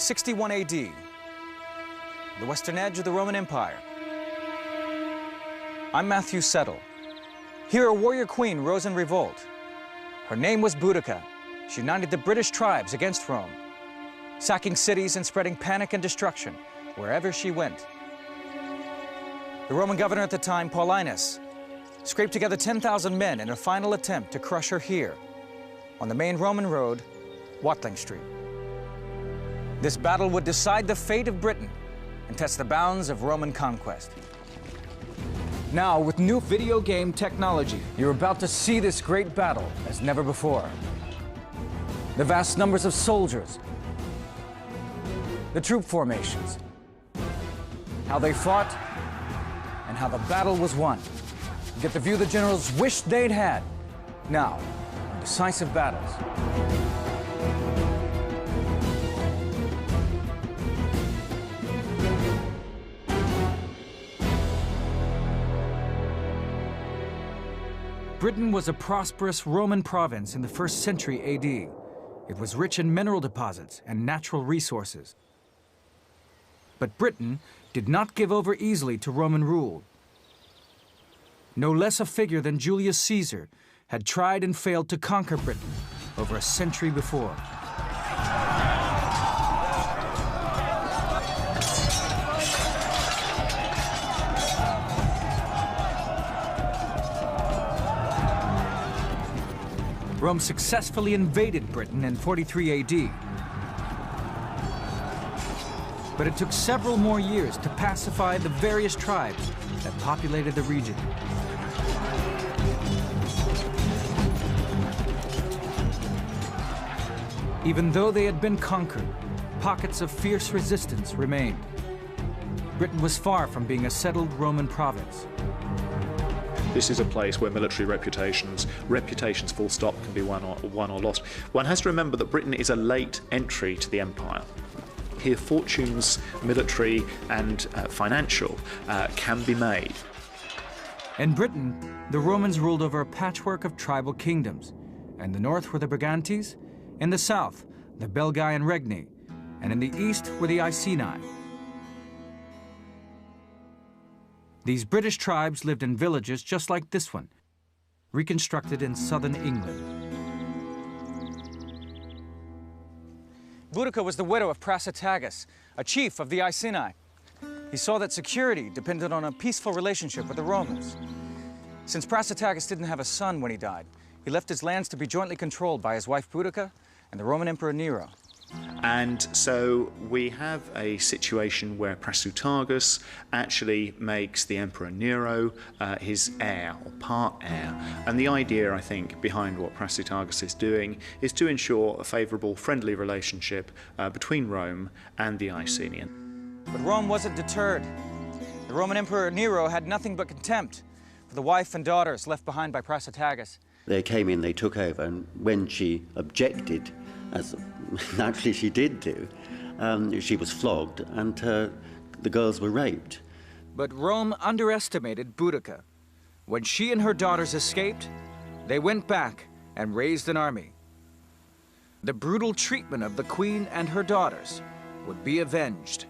61 AD, the western edge of the Roman Empire. I'm Matthew Settle. Here a warrior queen rose in revolt. Her name was Boudica. She united the British tribes against Rome, sacking cities and spreading panic and destruction wherever she went. The Roman governor at the time, Paulinus, scraped together 10,000 men in a final attempt to crush her here, on the main Roman road, Watling Street. This battle would decide the fate of Britain and test the bounds of Roman conquest. Now, with new video game technology, you're about to see this great battle as never before. The vast numbers of soldiers, the troop formations, how they fought, and how the battle was won. You get the view the generals wished they'd had. Now, on Decisive Battles. Britain was a prosperous Roman province in the 1st century AD. It was rich in mineral deposits and natural resources. But Britain did not give over easily to Roman rule. No less a figure than Julius Caesar had tried and failed to conquer Britain over a century before. Rome successfully invaded Britain in 43 AD. But it took several more years to pacify the various tribes that populated the region. Even though they had been conquered, pockets of fierce resistance remained. Britain was far from being a settled Roman province. This is a place where military reputations full stop, can be won or lost. One has to remember that Britain is a late entry to the empire. Here fortunes, military and financial, can be made. In Britain, the Romans ruled over a patchwork of tribal kingdoms. In the north were the Brigantes, in the south, the Belgae and Regni, and in the east were the Iceni. These British tribes lived in villages just like this one, reconstructed in southern England. Boudica was the widow of Tacitus, a chief of the Iceni. He saw that security depended on a peaceful relationship with the Romans. Since Tacitus didn't have a son when he died, he left his lands to be jointly controlled by his wife Boudica and the Roman Emperor Nero. And so we have a situation where Tacitus actually makes the Emperor Nero his heir or part heir. And the idea, I think, behind what Tacitus is doing is to ensure a favourable, friendly relationship between Rome and the Iceni. But Rome wasn't deterred. The Roman Emperor Nero had nothing but contempt for the wife and daughters left behind by Tacitus. They came in, they took over, and when she objected, as naturally she did do, she was flogged and the girls were raped. But Rome underestimated Boudica. When she and her daughters escaped, they went back and raised an army. The brutal treatment of the queen and her daughters would be avenged.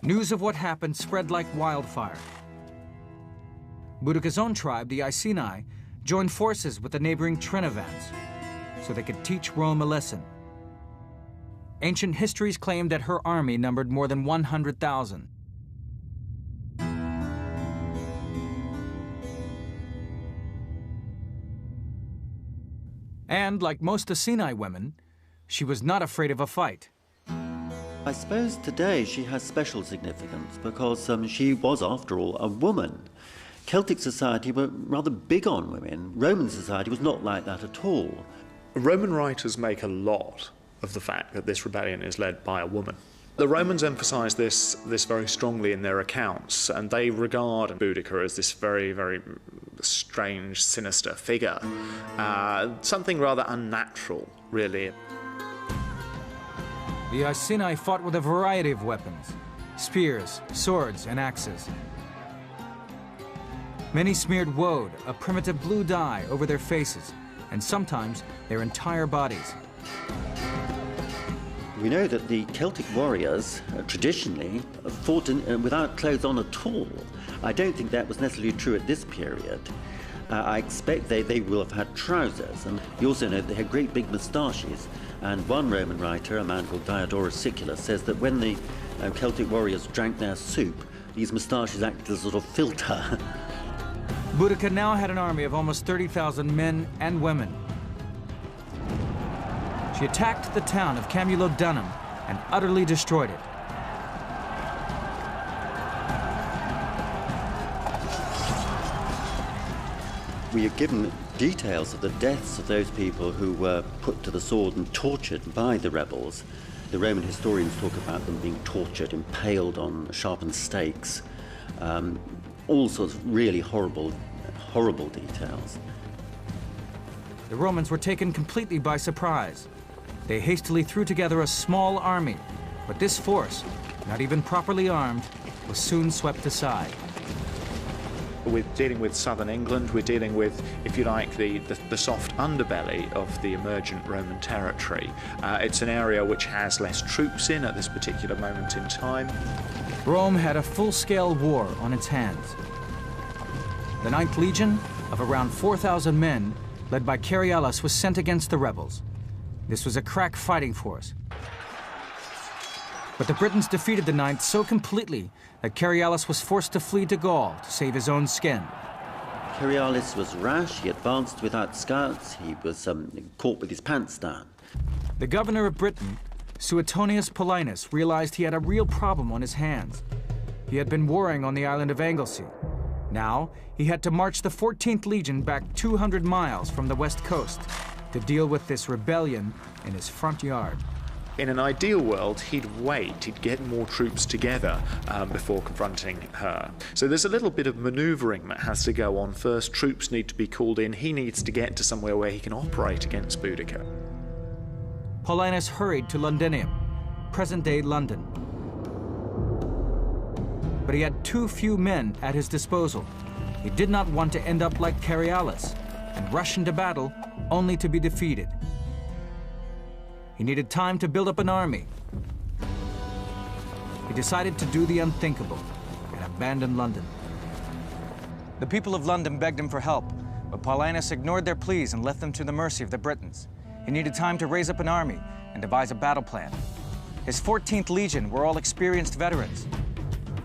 News of what happened spread like wildfire. Boudica's own tribe, the Iceni, joined forces with the neighboring Trinovantes so they could teach Rome a lesson. Ancient histories claim that her army numbered more than 100,000. And like most Iceni women, she was not afraid of a fight. I suppose today she has special significance because she was, after all, a woman. Celtic society were rather big on women. Roman society was not like that at all. Roman writers make a lot of the fact that this rebellion is led by a woman. The Romans emphasise this very strongly in their accounts, and they regard Boudica as this very, very strange, sinister figure. Something rather unnatural, really. The Iceni fought with a variety of weapons: spears, swords, and axes. Many smeared woad, a primitive blue dye, over their faces, and sometimes their entire bodies. We know that the Celtic warriors traditionally fought without clothes on at all. I don't think that was necessarily true at this period. I expect they will have had trousers, and you also know they had great big moustaches. And one Roman writer, a man called Diodorus Siculus, says that when the Celtic warriors drank their soup, these moustaches acted as a sort of filter. Boudica now had an army of almost 30,000 men and women. She attacked the town of Camulodunum and utterly destroyed it. We are given details of the deaths of those people who were put to the sword and tortured by the rebels. The Roman historians talk about them being tortured, impaled on sharpened stakes, all sorts of really horrible details. The Romans were taken completely by surprise. They hastily threw together a small army, but this force, not even properly armed, was soon swept aside. We're dealing with southern England, we're dealing with, if you like, the soft underbelly of the emergent Roman territory. It's an area which has less troops in at this particular moment in time. Rome had a full-scale war on its hands. The 9th Legion, of around 4,000 men, led by Cerealis, was sent against the rebels. This was a crack fighting force. But the Britons defeated the 9th so completely that Cerealis was forced to flee to Gaul to save his own skin. Cerealis was rash, he advanced without scouts, he was caught with his pants down. The governor of Britain, Suetonius Paulinus, realized he had a real problem on his hands. He had been warring on the island of Anglesey. Now, he had to march the 14th Legion back 200 miles from the west coast to deal with this rebellion in his front yard. In an ideal world, he'd wait, he'd get more troops together before confronting her. So there's a little bit of manoeuvring that has to go on first. Troops need to be called in. He needs to get to somewhere where he can operate against Boudica. Paulinus hurried to Londinium, present-day London. But he had too few men at his disposal. He did not want to end up like Cerealis and rush into battle only to be defeated. He needed time to build up an army. He decided to do the unthinkable and abandon London. The people of London begged him for help, but Paulinus ignored their pleas and left them to the mercy of the Britons. He needed time to raise up an army and devise a battle plan. His 14th Legion were all experienced veterans,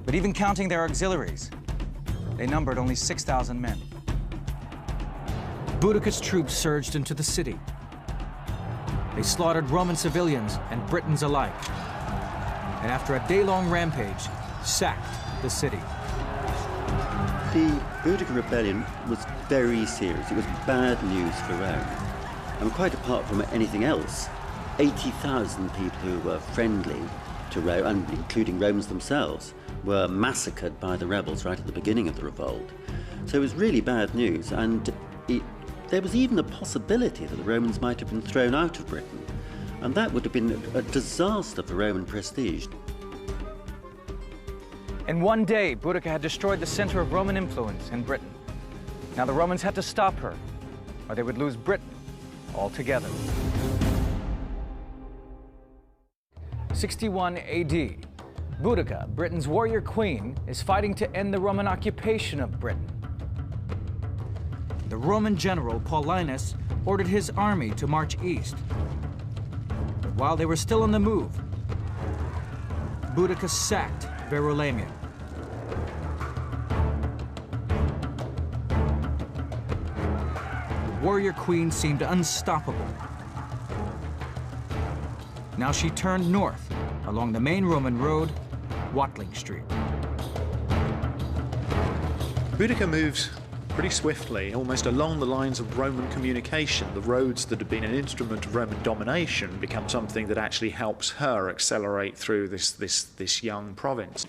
but even counting their auxiliaries, they numbered only 6,000 men. Boudica's troops surged into the city. They slaughtered Roman civilians and Britons alike, and after a day-long rampage, sacked the city. The Boudican Rebellion was very serious. It was bad news for Rome. And quite apart from anything else, 80,000 people who were friendly to Rome, and including Romans themselves, were massacred by the rebels right at the beginning of the revolt. So it was really bad news, and there was even a possibility that the Romans might have been thrown out of Britain, and that would have been a disaster for Roman prestige. In one day, Boudica had destroyed the center of Roman influence in Britain. Now the Romans had to stop her, or they would lose Britain altogether. 61 AD. Boudica, Britain's warrior queen, is fighting to end the Roman occupation of Britain. The Roman general Paulinus ordered his army to march east. But while they were still on the move, Boudica sacked Verulamium. The warrior queen seemed unstoppable. Now she turned north along the main Roman road, Watling Street. Boudica moves pretty swiftly, almost along the lines of Roman communication. The roads that had been an instrument of Roman domination become something that actually helps her accelerate through this young province.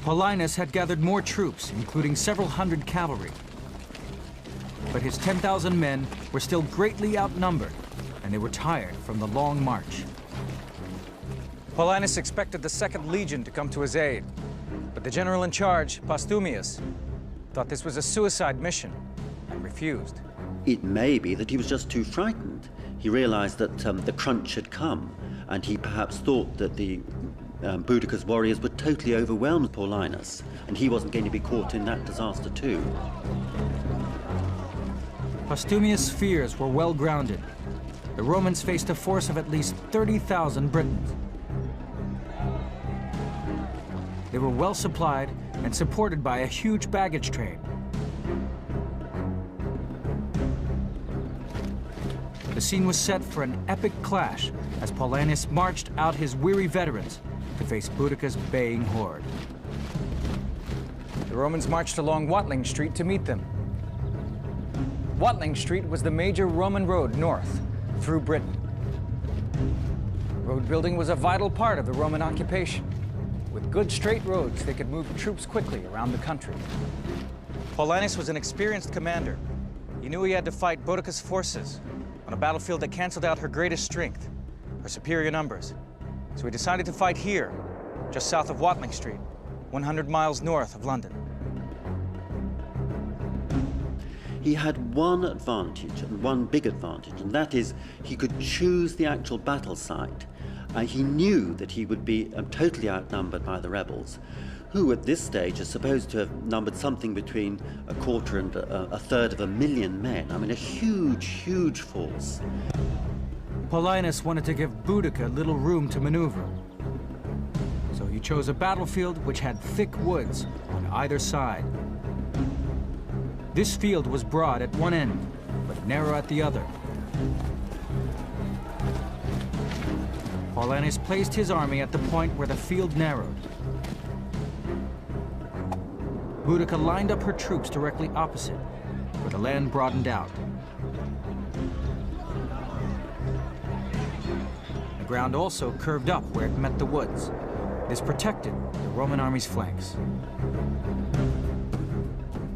Paulinus had gathered more troops, including several hundred cavalry. But his 10,000 men were still greatly outnumbered, and they were tired from the long march. Paulinus expected the 2nd Legion to come to his aid, but the general in charge, Postumius, thought this was a suicide mission and refused. It may be that he was just too frightened. He realized that the crunch had come, and he perhaps thought that the Boudica's warriors would totally overwhelm Paulinus, and he wasn't going to be caught in that disaster too. Postumius' fears were well grounded. The Romans faced a force of at least 30,000 Britons. They were well supplied and supported by a huge baggage train. The scene was set for an epic clash as Paulinus marched out his weary veterans to face Boudica's baying horde. The Romans marched along Watling Street to meet them. Watling Street was the major Roman road north through Britain. Road building was a vital part of the Roman occupation. With good straight roads, they could move troops quickly around the country. Paulinus was an experienced commander. He knew he had to fight Boudica's forces on a battlefield that canceled out her greatest strength, her superior numbers. So he decided to fight here, just south of Watling Street, 100 miles north of London. He had one advantage, and one big advantage, and that is he could choose the actual battle site. He knew that he would be totally outnumbered by the rebels, who at this stage are supposed to have numbered something between a quarter and a third of 1,000,000 men. I mean, a huge, huge force. Paulinus wanted to give Boudica little room to maneuver. So he chose a battlefield which had thick woods on either side. This field was broad at one end, but narrow at the other. Paulinus placed his army at the point where the field narrowed. Boudica lined up her troops directly opposite, where the land broadened out. The ground also curved up where it met the woods. This protected the Roman army's flanks.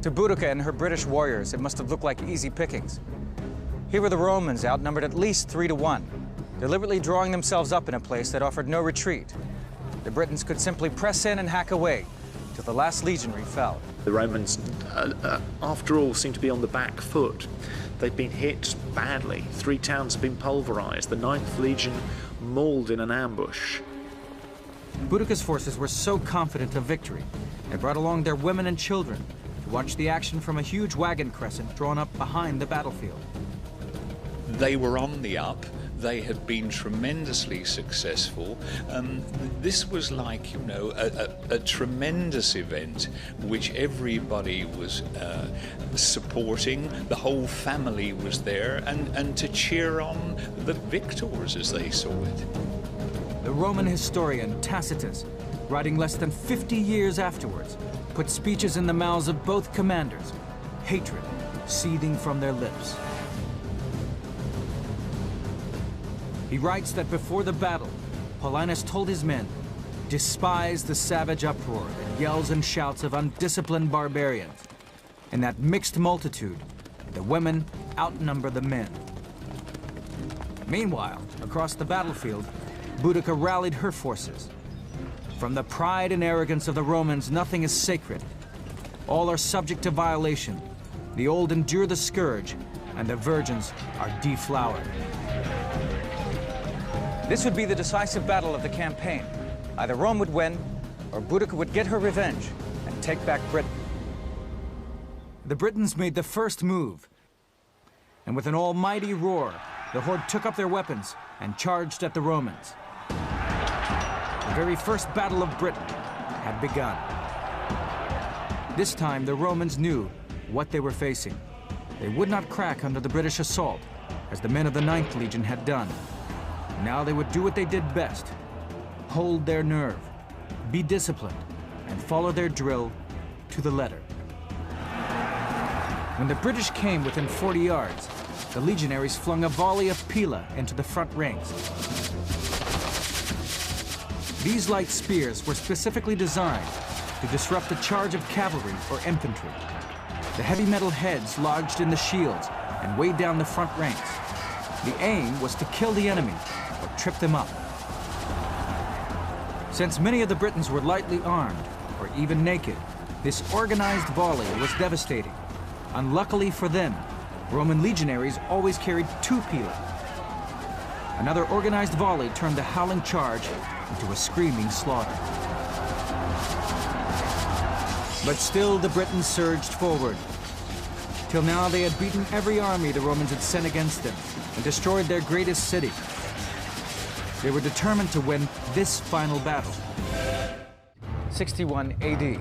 To Boudica and her British warriors, it must have looked like easy pickings. Here were the Romans outnumbered at least 3 to 1, deliberately drawing themselves up in a place that offered no retreat. The Britons could simply press in and hack away till the last legionary fell. The Romans, after all, seem to be on the back foot. They've been hit badly. 3 towns have been pulverized. The 9th Legion mauled in an ambush. Boudica's forces were so confident of victory, they brought along their women and children to watch the action from a huge wagon crescent drawn up behind the battlefield. They were on the up. They had been tremendously successful. This was like, you know, a tremendous event which everybody was supporting. The whole family was there, and to cheer on the victors as they saw it. The Roman historian Tacitus, writing less than 50 years afterwards, put speeches in the mouths of both commanders, hatred seething from their lips. He writes that before the battle, Paulinus told his men, "Despise the savage uproar, the yells and shouts of undisciplined barbarians. In that mixed multitude, the women outnumber the men." Meanwhile, across the battlefield, Boudica rallied her forces. From the pride and arrogance of the Romans, nothing is sacred. All are subject to violation. The old endure the scourge, and the virgins are deflowered. This would be the decisive battle of the campaign. Either Rome would win, or Boudica would get her revenge and take back Britain. The Britons made the first move, and with an almighty roar, the horde took up their weapons and charged at the Romans. The very first battle of Britain had begun. This time, the Romans knew what they were facing. They would not crack under the British assault, as the men of the 9th Legion had done. Now they would do what they did best: hold their nerve, be disciplined, and follow their drill to the letter. When the British came within 40 yards, the legionaries flung a volley of pila into the front ranks. These light spears were specifically designed to disrupt a charge of cavalry or infantry. The heavy metal heads lodged in the shields and weighed down the front ranks. The aim was to kill the enemy or trip them up. Since many of the Britons were lightly armed or even naked, this organized volley was devastating. Unluckily for them, Roman legionaries always carried 2 pila. Another organized volley turned the howling charge into a screaming slaughter. But still the Britons surged forward. Till now they had beaten every army the Romans had sent against them and destroyed their greatest city. They were determined to win this final battle. 61 AD.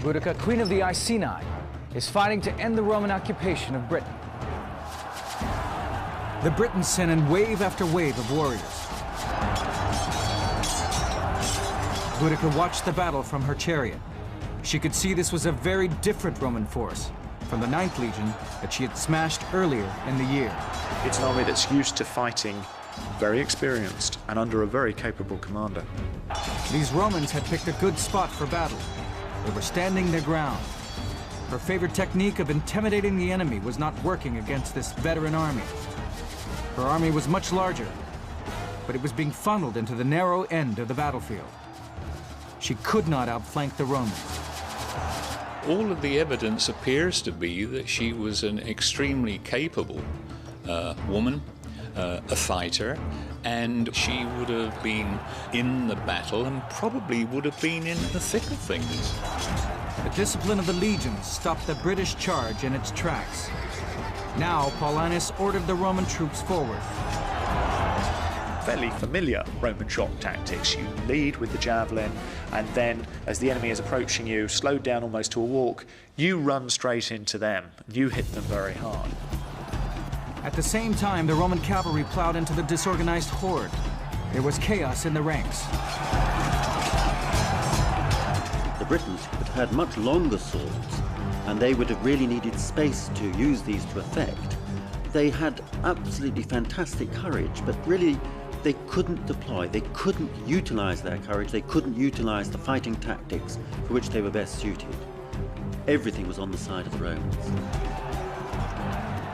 Boudica, queen of the Iceni, is fighting to end the Roman occupation of Britain. The Britons sent in wave after wave of warriors. Boudica watched the battle from her chariot. She could see this was a very different Roman force from the 9th Legion that she had smashed earlier in the year. It's an army that's used to fighting, very experienced, and under a very capable commander. These Romans had picked a good spot for battle. They were standing their ground. Her favorite technique of intimidating the enemy was not working against this veteran army. Her army was much larger, but it was being funneled into the narrow end of the battlefield. She could not outflank the Romans. All of the evidence appears to be that she was an extremely capable woman, a fighter, and she would have been in the battle and probably would have been in the thick of things. The discipline of the legions stopped the British charge in its tracks. Now Paulinus ordered the Roman troops forward. Fairly familiar Roman shock tactics. You lead with the javelin, and then as the enemy is approaching you, slowed down almost to a walk, you run straight into them. You hit them very hard. At the same time, the Roman cavalry plowed into the disorganized horde. There was chaos in the ranks. The Britons had had much longer swords, and they would have really needed space to use these to effect. They had absolutely fantastic courage, but really they couldn't deploy, they couldn't utilize their courage, they couldn't utilize the fighting tactics for which they were best suited. Everything was on the side of the Romans.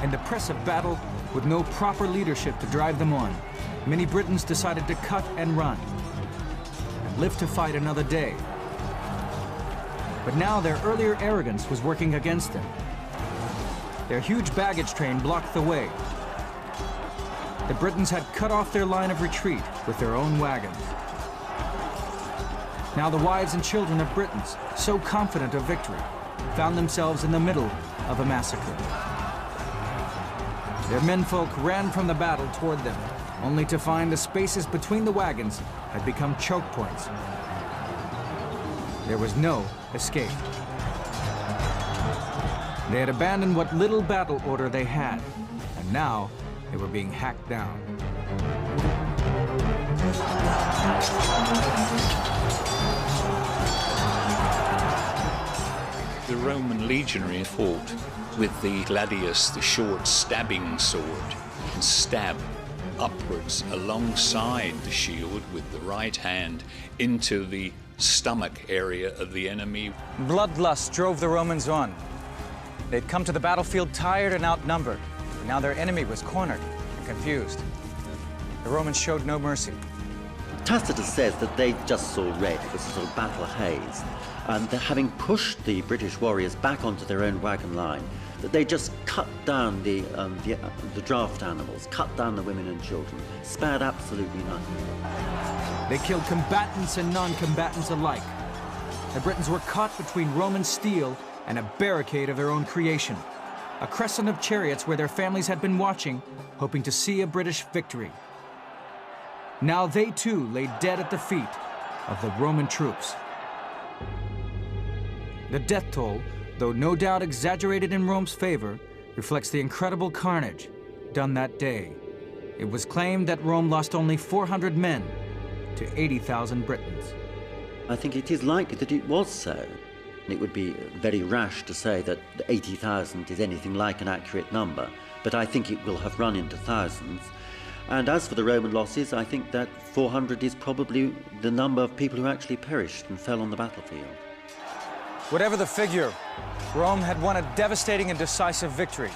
In the press of battle, with no proper leadership to drive them on, many Britons decided to cut and run, and live to fight another day. But now their earlier arrogance was working against them. Their huge baggage train blocked the way. The Britons had cut off their line of retreat with their own wagons. Now the wives and children of Britons, so confident of victory, found themselves in the middle of a massacre. Their menfolk ran from the battle toward them, only to find the spaces between the wagons had become choke points. There was no escape. They had abandoned what little battle order they had, and now they were being hacked down. The Roman legionary fought with the gladius, the short stabbing sword, and stab upwards alongside the shield with the right hand into the stomach area of the enemy. Bloodlust drove the Romans on. They'd come to the battlefield tired and outnumbered, and now their enemy was cornered and confused. The Romans showed no mercy. Tacitus says that they just saw red. It was a sort of battle haze. And that having pushed the British warriors back onto their own wagon line, that they just cut down the draft animals, cut down the women and children, spared absolutely nothing. They killed combatants and non-combatants alike. The Britons were caught between Roman steel and a barricade of their own creation, a crescent of chariots where their families had been watching, hoping to see a British victory. Now they too lay dead at the feet of the Roman troops. The death toll, though no doubt exaggerated in Rome's favor, reflects the incredible carnage done that day. It was claimed that Rome lost only 400 men to 80,000 Britons. I think it is likely that it was so. It would be very rash to say that 80,000 is anything like an accurate number, but I think it will have run into thousands. And as for the Roman losses, I think that 400 is probably the number of people who actually perished and fell on the battlefield. Whatever the figure, Rome had won a devastating and decisive victory.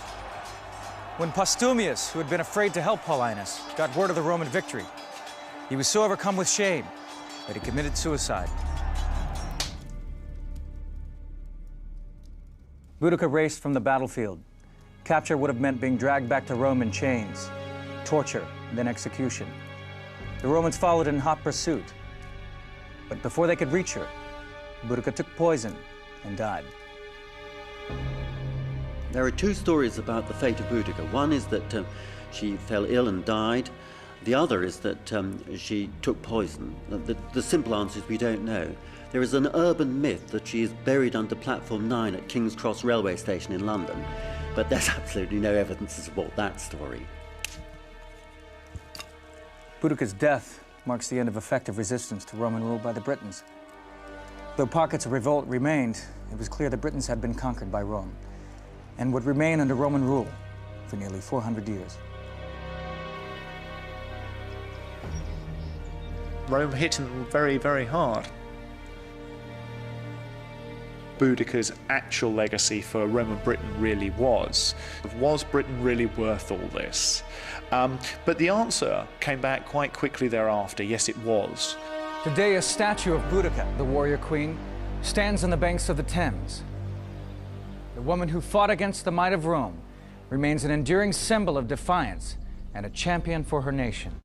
When Postumius, who had been afraid to help Paulinus, got word of the Roman victory, he was so overcome with shame that he committed suicide. Boudica raced from the battlefield. Capture would have meant being dragged back to Rome in chains, torture, then execution. The Romans followed in hot pursuit. But before they could reach her, Boudica took poison and died. There are two stories about the fate of Boudica. One is that she fell ill and died. The other is that she took poison. The simple answer is we don't know. There is an urban myth that she is buried under platform 9 at King's Cross railway station in London, but there's absolutely no evidence to support that story. Boudica's death marks the end of effective resistance to Roman rule by the Britons. Though pockets of revolt remained, it was clear the Britons had been conquered by Rome and would remain under Roman rule for nearly 400 years. Rome hit them very, very hard. Boudica's actual legacy for Roman Britain really was Britain really worth all this? But the answer came back quite quickly thereafter. Yes, it was. Today, a statue of Boudica, the warrior queen, stands on the banks of the Thames. The woman who fought against the might of Rome remains an enduring symbol of defiance and a champion for her nation.